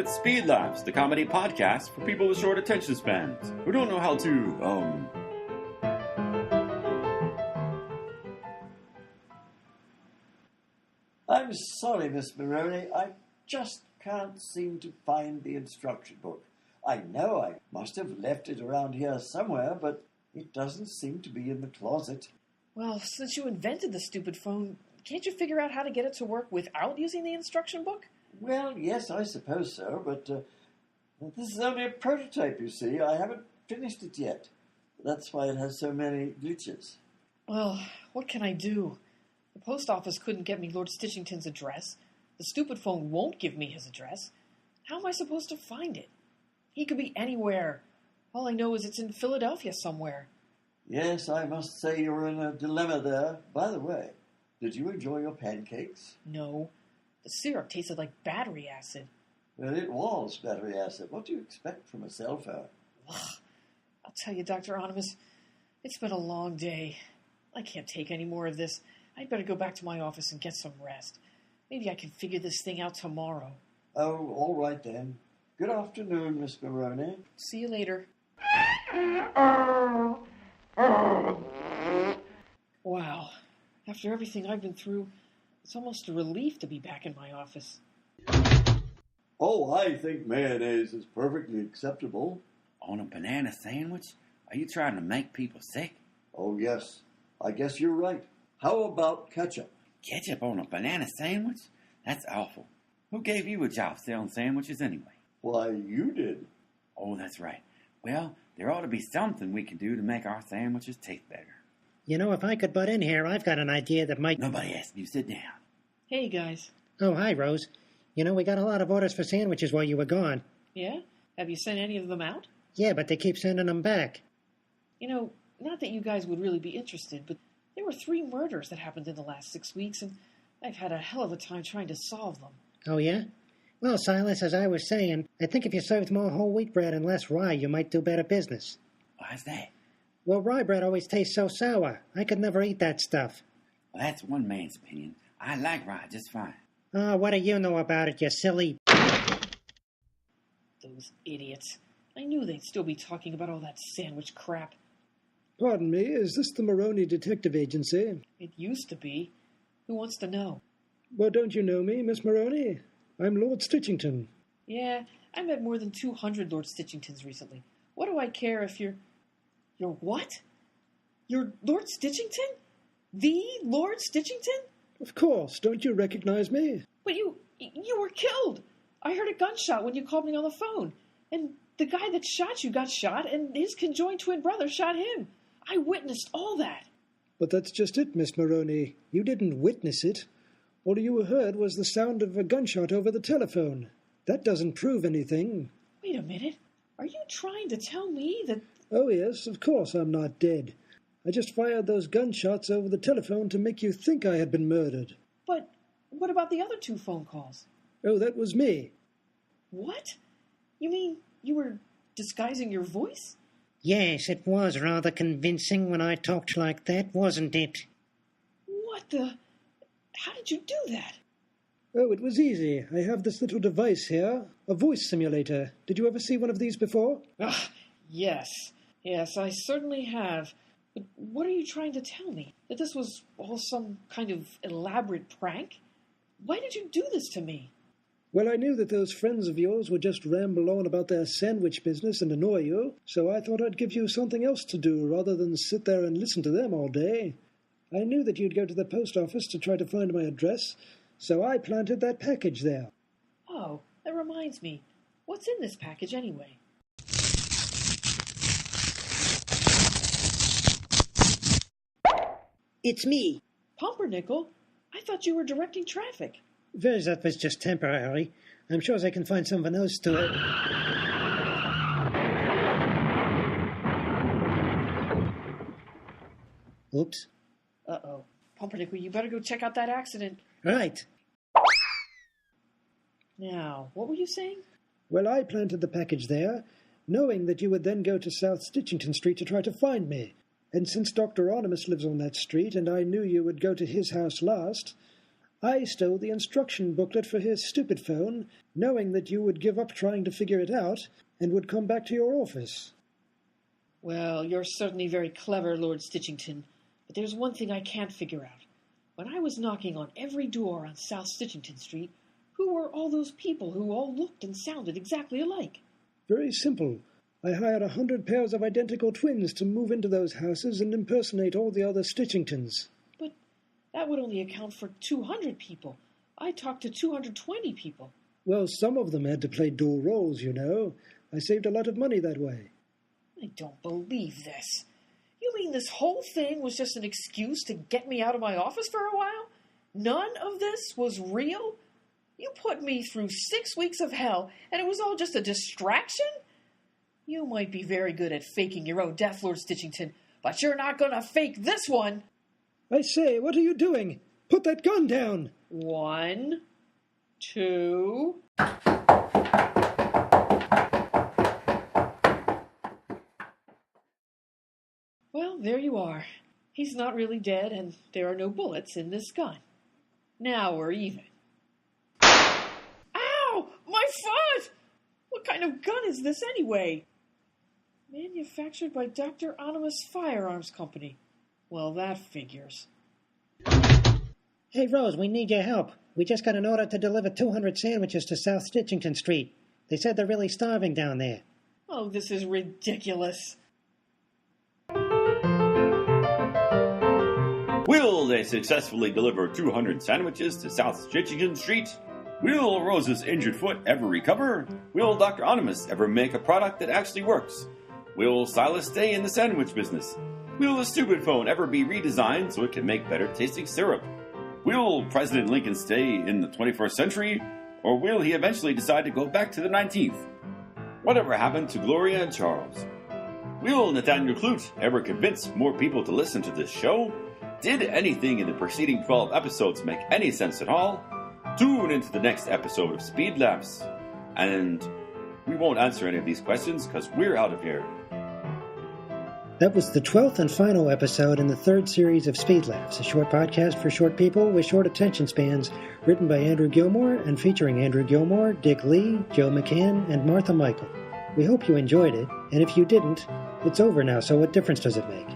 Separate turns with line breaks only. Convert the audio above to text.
It's SpeedLaughs, the comedy podcast for people with short attention spans who don't know how to,
I'm sorry, Miss Maroney. I just can't seem to find the instruction book. I know I must have left it around here somewhere, but it doesn't seem to be in the closet.
Well, since you invented the stupid phone, can't you figure out how to get it to work without using the instruction book?
Well, yes, I suppose so, but this is only a prototype, you see. I haven't finished it yet. That's why it has so many glitches.
Well, what can I do? The post office couldn't get me Lord Stitchington's address. The stupid phone won't give me his address. How am I supposed to find it? He could be anywhere. All I know is it's in Philadelphia somewhere.
Yes, I must say you're in a dilemma there. By the way, did you enjoy your pancakes?
No. The syrup tasted like battery acid.
Well, it was battery acid. What do you expect from a cell phone?
Ugh. I'll tell you, Dr. Onimus, it's been a long day. I can't take any more of this. I'd better go back to my office and get some rest. Maybe I can figure this thing out tomorrow.
Oh, all right then. Good afternoon, Miss Maroney.
See you later. Wow. After everything I've been through, it's almost a relief to be back in my office.
Oh, I think mayonnaise is perfectly acceptable.
on a banana sandwich? Are you trying to make people sick?
Oh, yes. I guess you're right. How about ketchup?
Ketchup on a banana sandwich? That's awful. Who gave you a job selling sandwiches anyway?
Why, you did.
Oh, that's right. Well, there ought to be something we can do to make our sandwiches taste better.
You know, if I could butt in here, I've got an idea that might...
Nobody asked you. Sit down.
Hey, guys.
Oh, hi, Rose. You know, we got a lot of orders for sandwiches while you were gone.
Yeah? Have you sent any of them out?
Yeah, but they keep sending them back.
You know, not that you guys would really be interested, but there were 3 murders that happened in the last 6 weeks, and I've had a hell of a time trying to solve them.
Oh, yeah? Well, Silas, as I was saying, I think if you served more whole wheat bread and less rye, you might do better business.
Why's that?
Well, rye bread always tastes so sour. I could never eat that stuff.
Well, that's one man's opinion. I like rye just fine.
Oh, what do you know about it, you silly...
Those idiots. I knew they'd still be talking about all that sandwich crap.
Pardon me, is this the Maroney Detective Agency?
It used to be. Who wants to know?
Well, don't you know me, Miss Maroney? I'm Lord Stitchington.
Yeah, I met more than 200 Lord Stitchingtons recently. What do I care if you're... You're what? You're Lord Stitchington? The Lord Stitchington?
Of course, don't you recognize me?
But you were killed. I heard a gunshot when you called me on the phone. And the guy that shot you got shot, and his conjoined twin brother shot him. I witnessed all that.
But that's just it, Miss Maroney. You didn't witness it. All you heard was the sound of a gunshot over the telephone. That doesn't prove anything.
Wait a minute. Are you trying to tell me that...
Oh, yes, of course I'm not dead. I just fired those gunshots over the telephone to make you think I had been murdered.
But what about the other 2 phone calls?
Oh, that was me.
What? You mean you were disguising your voice?
Yes, it was rather convincing when I talked like that, wasn't it?
What the... How did you do that?
Oh, it was easy. I have this little device here, a voice simulator. Did you ever see one of these before?
Ah, yes. Yes, I certainly have. But what are you trying to tell me? That this was all some kind of elaborate prank? Why did you do this to me?
Well, I knew that those friends of yours would just ramble on about their sandwich business and annoy you, so I thought I'd give you something else to do rather than sit there and listen to them all day. I knew that you'd go to the post office to try to find my address, so I planted that package there.
Oh, that reminds me. What's in this package anyway?
It's me.
Pumpernickel? I thought you were directing traffic.
Well, that was just temporary. I'm sure I can find someone else to it. Oops.
Uh-oh. Pumpernickel, you better go check out that accident.
Right.
Now, what were you saying?
Well, I planted the package there, knowing that you would then go to South Stitchington Street to try to find me. And since Dr. Onimus lives on that street, and I knew you would go to his house last, I stole the instruction booklet for his stupid phone, knowing that you would give up trying to figure it out and would come back to your office.
Well, you're certainly very clever, Lord Stitchington, but there's one thing I can't figure out. When I was knocking on every door on South Stitchington Street, who were all those people who all looked and sounded exactly alike?
Very simple. I hired 100 pairs of identical twins to move into those houses and impersonate all the other Stitchingtons.
But that would only account for 200 people. I talked to 220 people.
Well, some of them had to play dual roles, you know. I saved a lot of money that way.
I don't believe this. You mean this whole thing was just an excuse to get me out of my office for a while? None of this was real? You put me through 6 weeks of hell, and it was all just a distraction? You might be very good at faking your own death, Lord Stitchington, but you're not going to fake this one.
I say, what are you doing? Put that gun down!
1, 2... Well, there you are. He's not really dead, and there are no bullets in this gun. Now we're even. Ow! My foot! What kind of gun is this anyway? Manufactured by Dr. Onimus Firearms Company. Well, that figures.
Hey, Rose, we need your help. We just got an order to deliver 200 sandwiches to South Stitchington Street. They said they're really starving down there.
Oh, this is ridiculous.
Will they successfully deliver 200 sandwiches to South Stitchington Street? Will Rose's injured foot ever recover? Will Dr. Onimus ever make a product that actually works? Will Silas stay in the sandwich business? Will the stupid phone ever be redesigned so it can make better tasting syrup? Will President Lincoln stay in the 21st century? Or will he eventually decide to go back to the 19th? Whatever happened to Gloria and Charles? Will Nathaniel Clute ever convince more people to listen to this show? Did anything in the preceding 12 episodes make any sense at all? Tune into the next episode of SpeedLaughs. And we won't answer any of these questions because we're out of here.
That was the 12th and final episode in the third series of SpeedLaughs, a short podcast for short people with short attention spans, written by Andrew Gilmore and featuring Andrew Gilmore, Dick Lee, Joe McCann, and Martha Michael. We hope you enjoyed it, and if you didn't, it's over now, so what difference does it make?